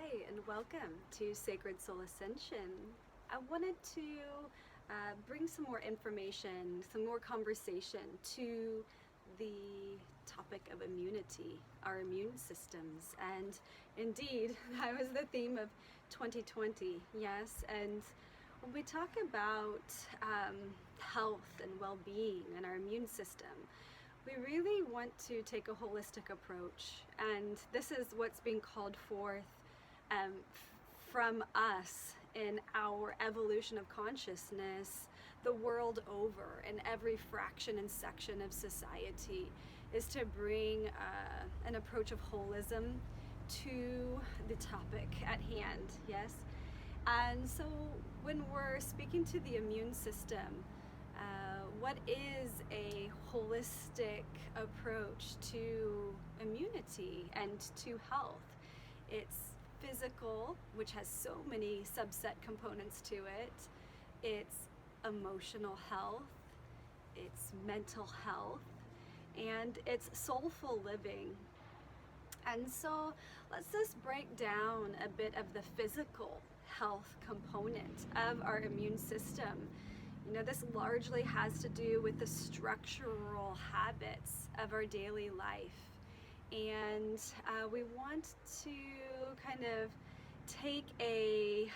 Hi, and welcome to Sacred Soul Ascension. I wanted to bring some more information, some more conversation to the topic of immunity, our immune systems. And indeed, that was the theme of 2020, yes. And when we talk about health and well-being and our immune system, we really want to take a holistic approach, and this is what's being called forth from us in our evolution of consciousness the world over, in every fraction and section of society, is to bring an approach of holism to the topic at hand, yes? And so when we're speaking to the immune system, what is a holistic approach to immunity and to health? It's physical, which has so many subset components to it. It's emotional health, it's mental health, and it's soulful living. And so let's just break down a bit of the physical health component of our immune system. You know, this largely has to do with the structural habits of our daily life. And we want to kind of take a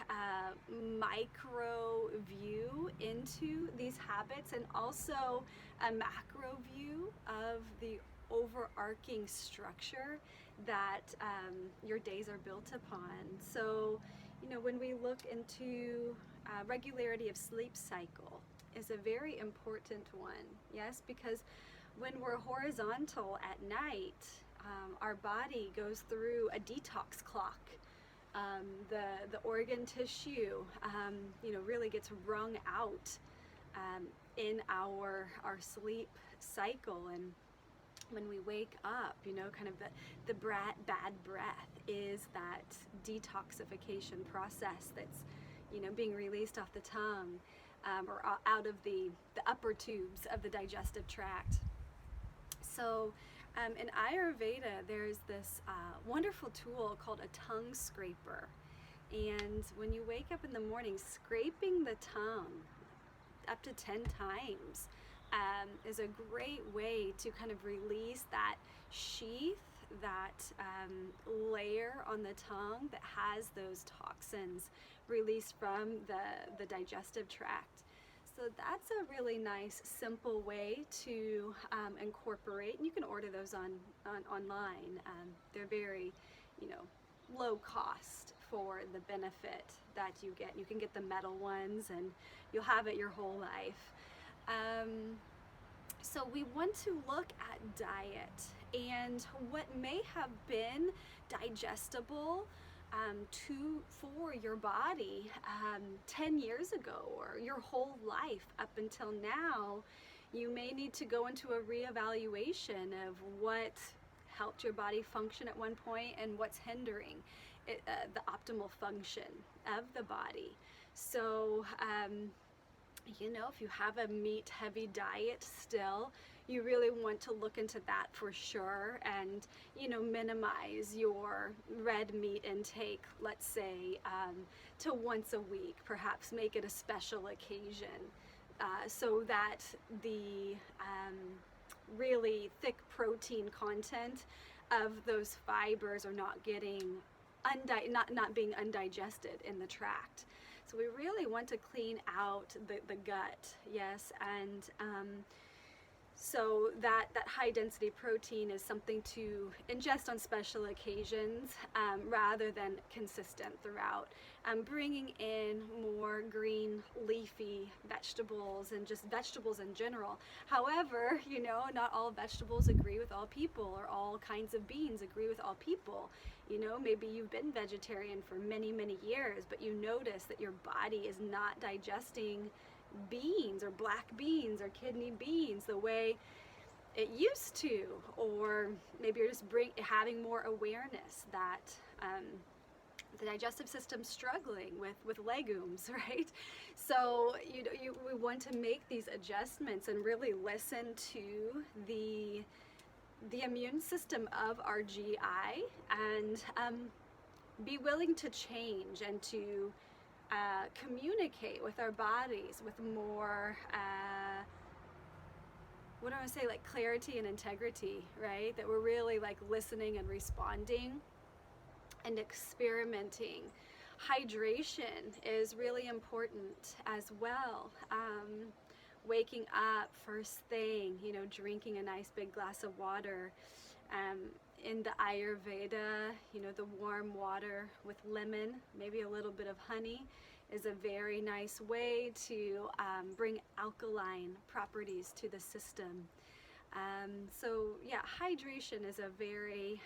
micro view into these habits, and also a macro view of the overarching structure that your days are built upon. So, you know, when we look into regularity of sleep cycle is a very important one, yes, because when we're horizontal at night, our body goes through a detox clock. The organ tissue, really gets wrung out in our sleep cycle, and when we wake up, kind of the bad breath is that detoxification process that's, being released off the tongue, or out of the upper tubes of the digestive tract. So in Ayurveda, there's this wonderful tool called a tongue scraper. And when you wake up in the morning, scraping the tongue up to 10 times is a great way to kind of release that sheath, that layer on the tongue that has those toxins released from the digestive tract. So that's a really nice, simple way to incorporate, and you can order those online. They're very, low cost for the benefit that you get. You can get the metal ones, and you'll have it your whole life. So we want to look at diet and what may have been digestible for your body 10 years ago, or your whole life up until now. You may need to go into a reevaluation of what helped your body function at one point and what's hindering it, the optimal function of the body. So if you have a meat heavy diet still, you really want to look into that for sure, and minimize your red meat intake, let's say, to once a week. Perhaps make it a special occasion, so that the really thick protein content of those fibers are not getting not being undigested in the tract. So we really want to clean out the gut, yes, and so that high density protein is something to ingest on special occasions, rather than consistent throughout. Bringing in more green leafy vegetables, and just vegetables in general. However, not all vegetables agree with all people, or all kinds of beans agree with all people. Maybe you've been vegetarian for many, many years, but you notice that your body is not digesting beans, or black beans, or kidney beans the way it used to. Or maybe you're just having more awareness that the digestive system's struggling with legumes, right? So we want to make these adjustments and really listen to the immune system of our GI, and be willing to change and to communicate with our bodies with more, what do I say, like clarity and integrity, right? That we're really like listening and responding and experimenting. Hydration is really important as well. Waking up first thing, drinking a nice big glass of water. In the Ayurveda, the warm water with lemon, maybe a little bit of honey, is a very nice way to bring alkaline properties to the system. So yeah, hydration is a very,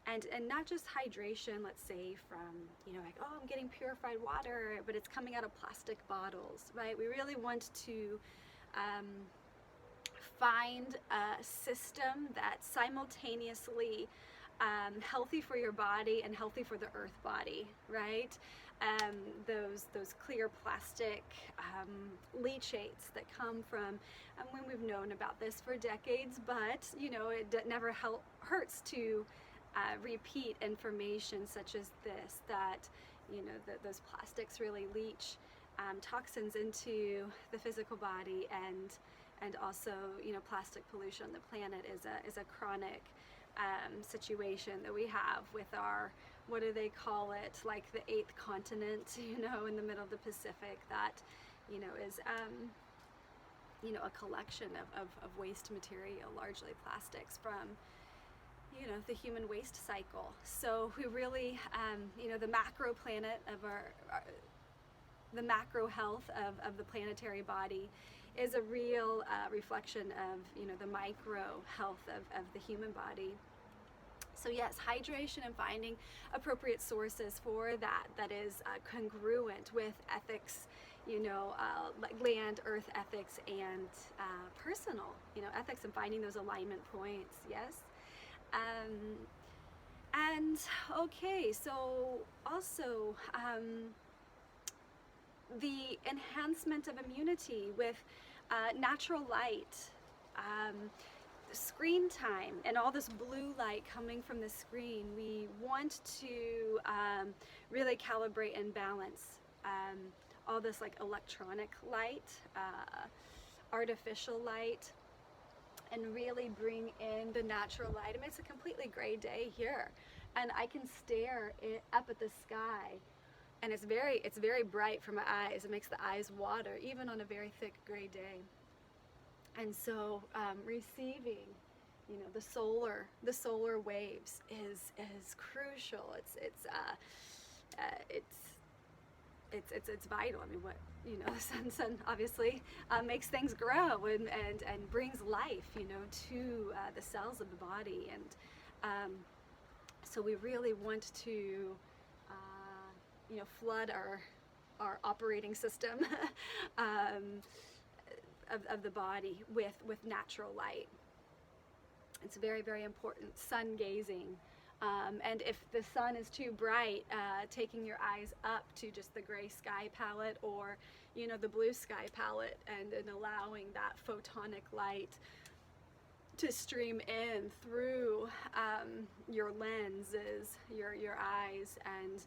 and not just hydration, let's say from, like, oh, I'm getting purified water, but it's coming out of plastic bottles, right? We really want to find a system that's simultaneously healthy for your body and healthy for the earth body, right? Those clear plastic leachates that come from, when we've known about this for decades, but it never hurts to repeat information such as this, that those plastics really leach toxins into the physical body, and also plastic pollution on the planet is a chronic situation that we have with our, what do they call it, like the 8th continent, in the middle of the Pacific, that is a collection of waste material, largely plastics, from the human waste cycle. So we really, the macro planet of the macro health of the planetary body is a real reflection of the micro health of the human body. So yes, hydration and finding appropriate sources for that is congruent with ethics, like land, earth ethics, and personal, ethics, and finding those alignment points. Yes. And okay, so also the enhancement of immunity with natural light, screen time, and all this blue light coming from the screen. We want to really calibrate and balance all this like electronic light, artificial light, and really bring in the natural light. It makes a completely gray day here, and I can stare up at the sky, and it's very bright for my eyes. It makes the eyes water even on a very thick gray day. And so receiving the solar waves is crucial. It's vital. I mean, what the sun obviously makes things grow and brings life to the cells of the body, and so we really want to flood our operating system of the body with natural light. It's very, very important. Sun gazing. And if the sun is too bright, taking your eyes up to just the gray sky palette, or the blue sky palette, and allowing that photonic light to stream in through your lenses, your eyes, and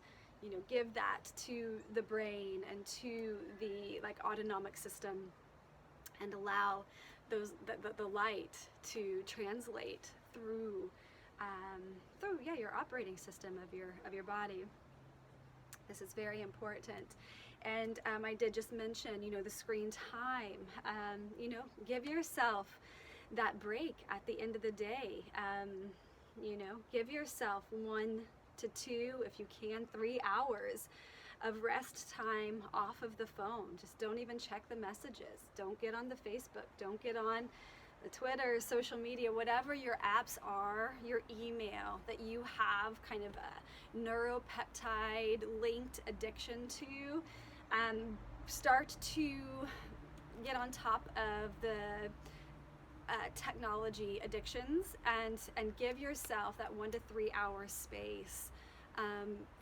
give that to the brain and to the autonomic system, and allow the light to translate through your operating system of your body. This is very important. And I did just mention the screen time. Give yourself that break at the end of the day. Give yourself 1 to 2, if you can, 3 hours of rest time off of the phone. Just don't even check the messages. Don't get on the Facebook. Don't get on the Twitter, social media, whatever your apps are, your email that you have kind of a neuropeptide linked addiction to. Start to get on top of the technology addictions, and give yourself that 1 to 3 hour space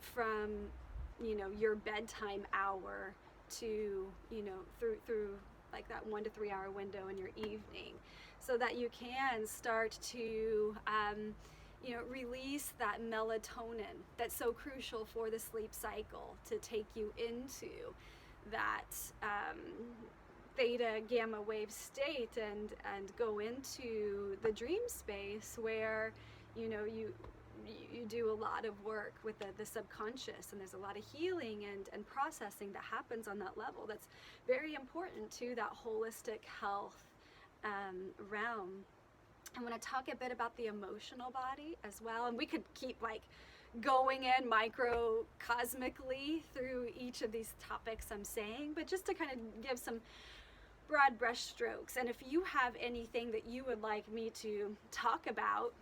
from your bedtime hour to through like that 1 to 3 hour window in your evening, so that you can start to release that melatonin that's so crucial for the sleep cycle to take you into that theta gamma wave state and go into the dream space where you do a lot of work with the subconscious, and there's a lot of healing and processing that happens on that level that's very important to that holistic health realm. I want to talk a bit about the emotional body as well, and we could keep like going in microcosmically through each of these topics I'm saying, but just to kind of give some broad brush strokes. And if you have anything that you would like me to talk about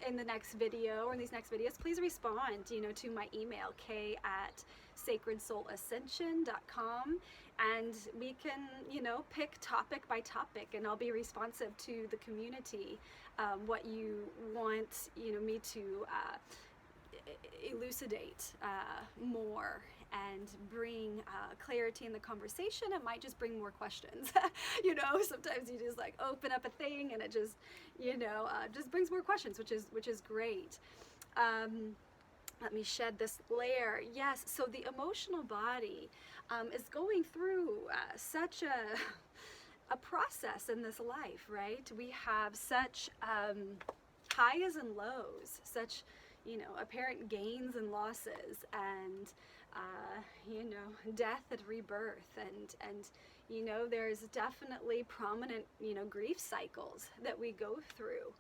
in the next video or in these next videos, please respond to my email, k@sacredsoulascension.com, and we can pick topic by topic, and I'll be responsive to the community, what you want me to elucidate more and bring clarity in the conversation. It might just bring more questions. Sometimes you just like open up a thing and it just just brings more questions, which is great. Let me shed this layer. Yes, so the emotional body is going through such a process in this life, right? We have such highs and lows, such apparent gains and losses, and death and rebirth, and there's definitely prominent grief cycles that we go through,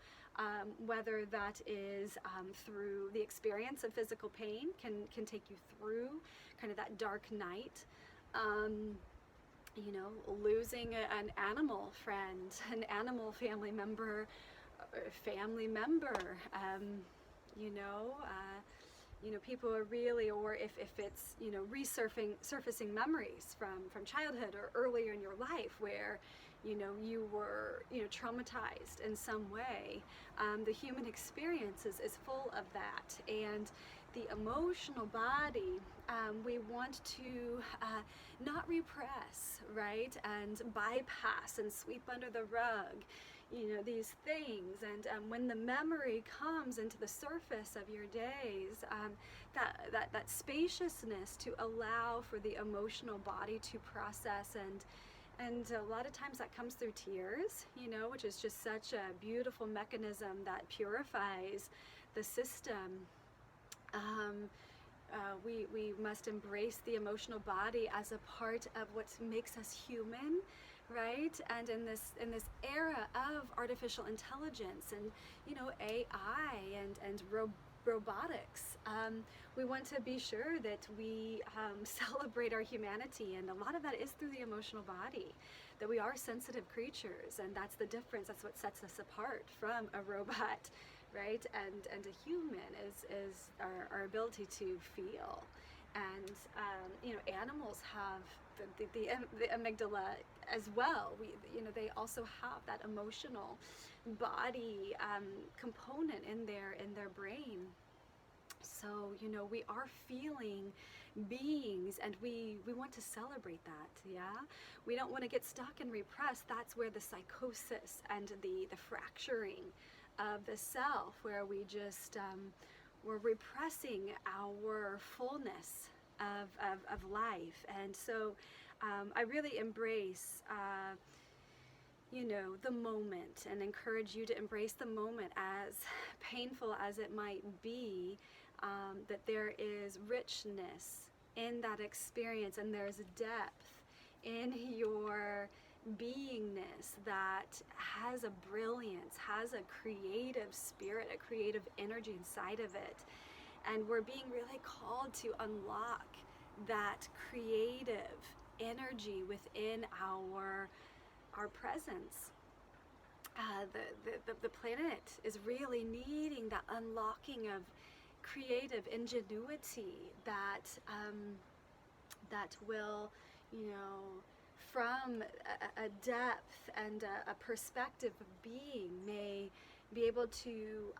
whether that is through the experience of physical pain can take you through kind of that dark night, losing an animal friend, an animal family member, people are really, or if it's surfacing memories from childhood or earlier in your life where you were traumatized in some way. The human experience is full of that, and the emotional body, we want to not repress, right, and bypass and sweep under the rug these things, and when the memory comes into the surface of your days, that spaciousness to allow for the emotional body to process, and a lot of times that comes through tears, which is just such a beautiful mechanism that purifies the system. We must embrace the emotional body as a part of what makes us human, right? And in this era of artificial intelligence and AI and robotics, we want to be sure that we celebrate our humanity, and a lot of that is through the emotional body, that we are sensitive creatures, and that's the difference. That's what sets us apart from a robot, right? And a human is our ability to feel. And animals have the amygdala as well. They also have that emotional body component in their brain. So we are feeling beings, and we want to celebrate that. Yeah, we don't want to get stuck and repress. That's where the psychosis and the fracturing of the self, where we just we're repressing our fullness of life. And so I really embrace the moment, and encourage you to embrace the moment, as painful as it might be, that there is richness in that experience, and there's depth in your beingness that has a brilliance, has a creative spirit, a creative energy inside of it. And we're being really called to unlock that creative energy within our presence. The planet is really needing that unlocking of creative ingenuity that will, from a depth and a perspective of being, may be able to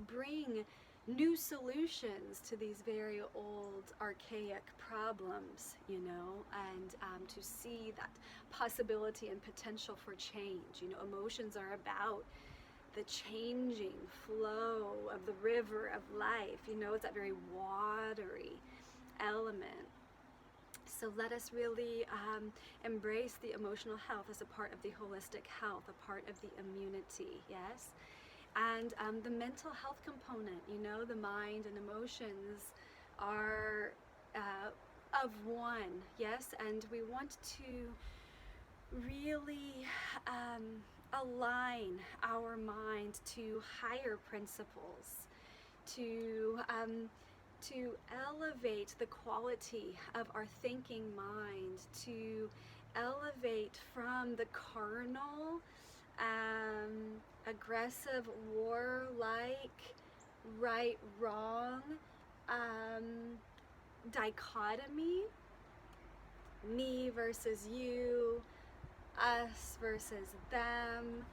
bring new solutions to these very old, archaic problems, and to see that possibility and potential for change. Emotions are about the changing flow of the river of life. It's that very watery element. So let us really embrace the emotional health as a part of the holistic health, a part of the immunity, yes? And the mental health component, the mind and emotions are of one, yes? And we want to really align our mind to higher principles, to elevate the quality of our thinking mind, to elevate from the carnal, aggressive, warlike, right, wrong, dichotomy, me versus you, us versus them,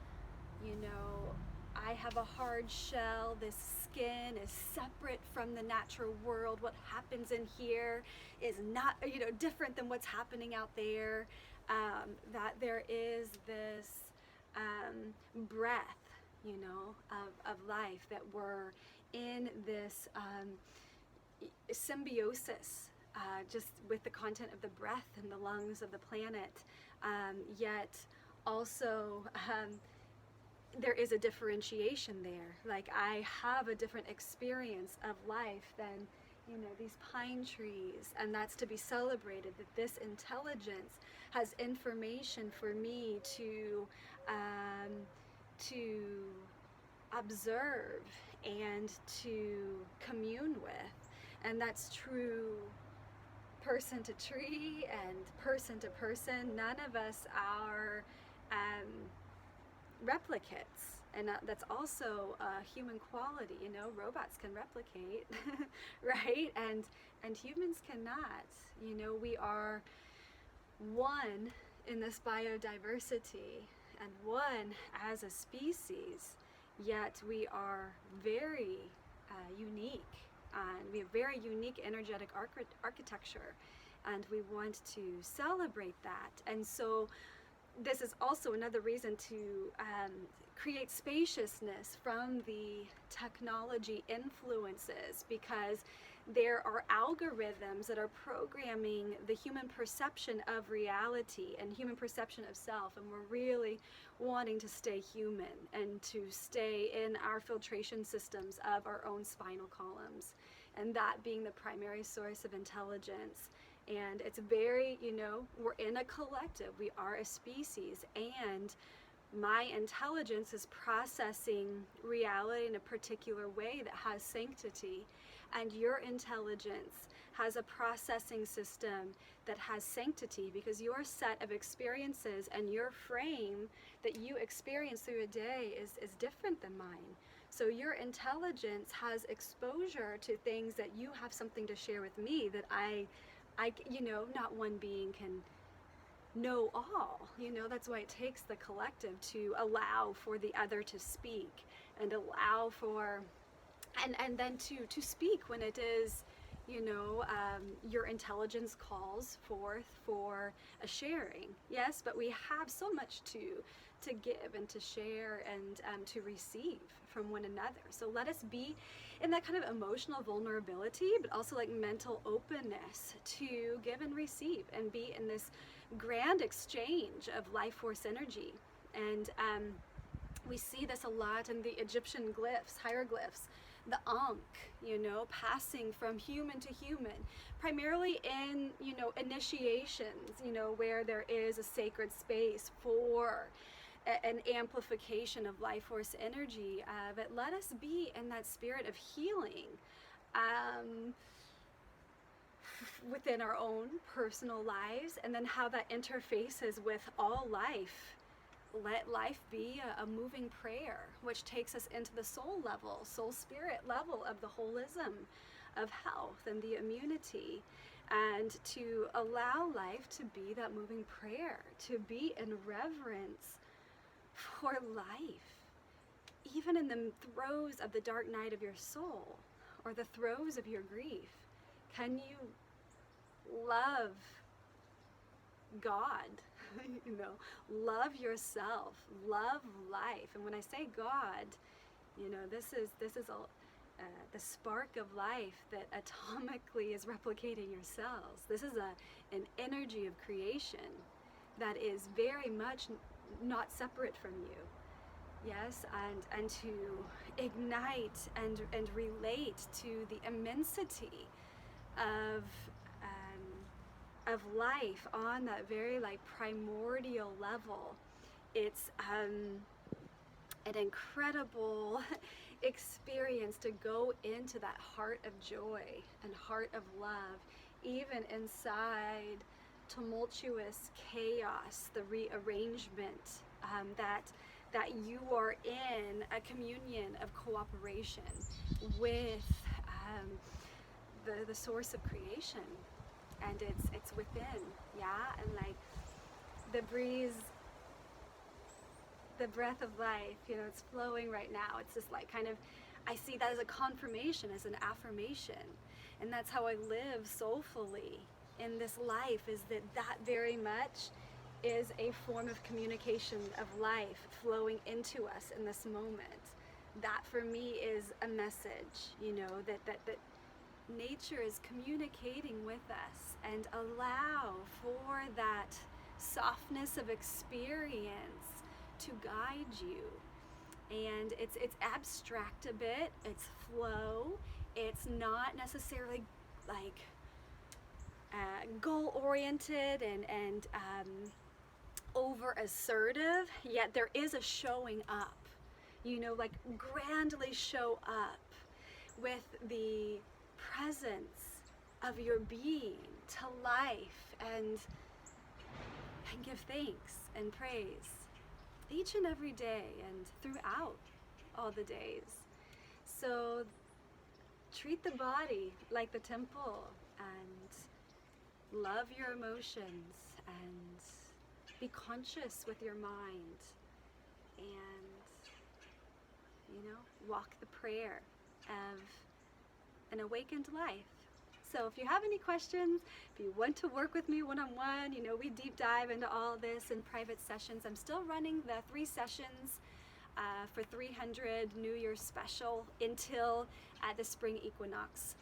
I have a hard shell, this skin is separate from the natural world, what happens in here is not, different than what's happening out there, that there is this breath, of life, that we're in this symbiosis, just with the content of the breath and the lungs of the planet, yet also there is a differentiation there. Like, I have a different experience of life than these pine trees, and that's to be celebrated, that this intelligence has information for me to observe and to commune with. And that's true person to tree and person to person. None of us are replicates, and that's also a human quality. Robots can replicate, right? And humans cannot. We are one in this biodiversity and one as a species, yet we are very unique, and we have very unique energetic architecture, and we want to celebrate that. And so this is also another reason to create spaciousness from the technology influences, because there are algorithms that are programming the human perception of reality and human perception of self, and we're really wanting to stay human and to stay in our filtration systems of our own spinal columns, and that being the primary source of intelligence. And it's very, we're in a collective, we are a species, and my intelligence is processing reality in a particular way that has sanctity, and your intelligence has a processing system that has sanctity, because your set of experiences and your frame that you experience through a day is different than mine. So your intelligence has exposure to things that you have something to share with me that I not one being can know all. That's why it takes the collective to allow for the other to speak, and allow for, and then to speak when it is, your intelligence calls forth for a sharing. Yes, but we have so much to give and to share and to receive from one another. So let us be in that kind of emotional vulnerability, but also like mental openness to give and receive, and be in this grand exchange of life force energy. And we see this a lot in the Egyptian glyphs, hieroglyphs, the Ankh, passing from human to human, primarily in, initiations, where there is a sacred space for an amplification of life force energy. But let us be in that spirit of healing within our own personal lives, and then how that interfaces with all life. Let life be a moving prayer, which takes us into the soul level, soul spirit level of the holism of health and the immunity, and to allow life to be that moving prayer, to be in reverence for life, even in the throes of the dark night of your soul, or the throes of your grief. Can you love God love yourself, love life. And when I say God, this is all the spark of life that atomically is replicating your cells. This is an energy of creation that is very much not separate from you. Yes, and to ignite and relate to the immensity of life on that very primordial level. It's an incredible experience to go into that heart of joy and heart of love, even inside tumultuous chaos, the rearrangement, that you are in a communion of cooperation with the source of creation, and it's within, and the breeze, the breath of life, it's flowing right now. It's just I see that as a confirmation, as an affirmation, and that's how I live soulfully in this life, is that very much is a form of communication of life flowing into us in this moment. That for me is a message, that nature is communicating with us, and allow for that softness of experience to guide you. And it's abstract a bit, it's flow, it's not necessarily goal oriented and over assertive, yet there is a showing up, grandly show up with the presence of your being to life, and give thanks and praise each and every day and throughout all the days. So treat the body like the temple, and love your emotions, and be conscious with your mind, and walk the prayer of an awakened life. So if you have any questions, if you want to work with me one-on-one, we deep dive into all this in private sessions. I'm still running the 3 sessions for 300 New Year's special until the spring equinox.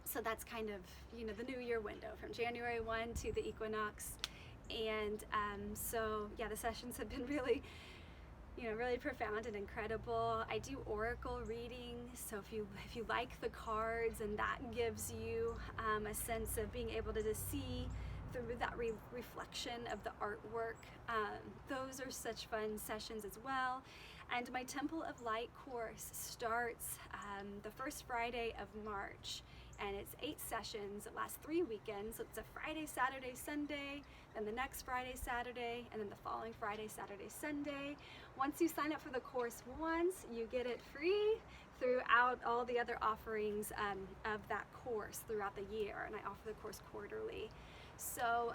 So that's kind of, the New Year window from January 1 to the equinox. And so yeah, the sessions have been really profound and incredible. I do oracle readings, so if you like the cards, and that gives you a sense of being able to just see through that reflection of the artwork, those are such fun sessions as well. And my Temple of Light course starts the first Friday of March, and it's 8 sessions. It lasts 3 weekends, so it's a Friday, Saturday, Sunday, then the next Friday, Saturday, and then the following Friday, Saturday, Sunday. Once you sign up for the course once, you get it free throughout all the other offerings of that course throughout the year, and I offer the course quarterly. So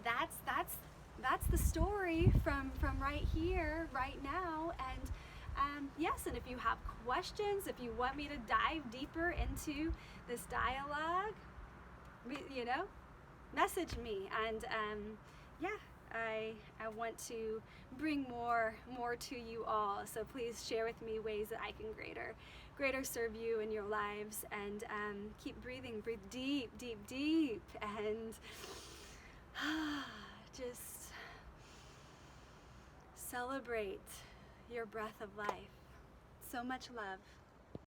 that's the story from right here, right now. And yes, and if you have questions, if you want me to dive deeper into this dialogue, message me. And I want to bring more to you all. So please share with me ways that I can greater serve you in your lives. And keep breathing, breathe deep, deep, deep, and just celebrate your breath of life. So much love.